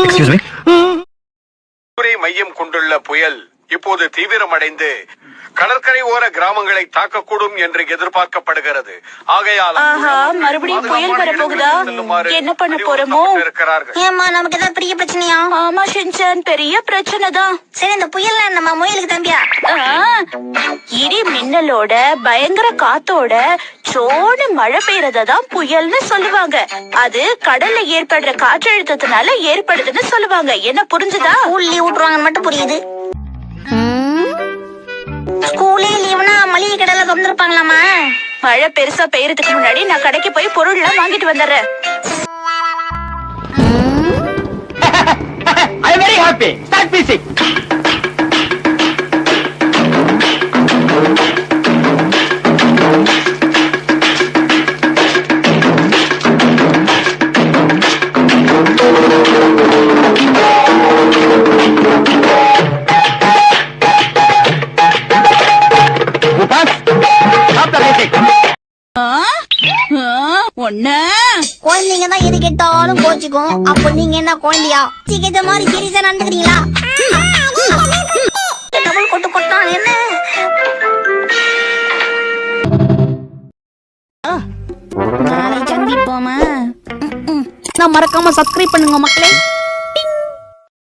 Excuse me. மையம் கொண்டுள்ள புயல் இப்போது தீவிரமடைந்து கடற்கரை ஓர கிராமங்களை தாக்கக்கூடும் என்று எதிர்பார்க்கப்படுகிறது. ஆகையால் மறுபடியும் புயல் வரப்போகுதா? என்ன பண்ண போறோமோ? ஏமா நமக்கு ஏதாவது பெரிய பிரச்சனையா? ஆமா ஷின்சான், பெரிய பிரச்சனை தான். சரி, இந்த புயல் நம்ம முயலுக்கு தம்பியா? இடி மின்னலோட பயங்கர காத்தோட சோடு மழை பெய்யறதான் புயல்னு சொல்லுவாங்க. அது கடல்ல ஏற்படுற காற்றழுத்தத்தினால ஏற்படுதுன்னு சொல்லுவாங்க. என்ன புரிஞ்சுதா? லீவ் விட்டுருவாங்கன்னு மட்டும் புரியுது. ஸ்கூலே லீவுனா மளிகை கடையில திறந்துருப்பாங்களாமா? மழை பெருசா பெய்யறதுக்கு முன்னாடி நான் கடைக்கு போய் பொருள் எல்லாம் வாங்கிட்டு வந்துடுறேன். I am very happy. Start music. குழந்தைங்க தான் எது கேட்டாலும் கோச்சிக்கும். அப்ப நீங்க என்ன குழந்தையா? சீக்கிர மாதிரி சீரியஸா நடந்துக்கிறீங்களா? கொட்டு கொட்டான் என்ன? சந்திப்போமா? நான் மறக்காம சப்ஸ்கிரைப் பண்ணுங்க மக்களே.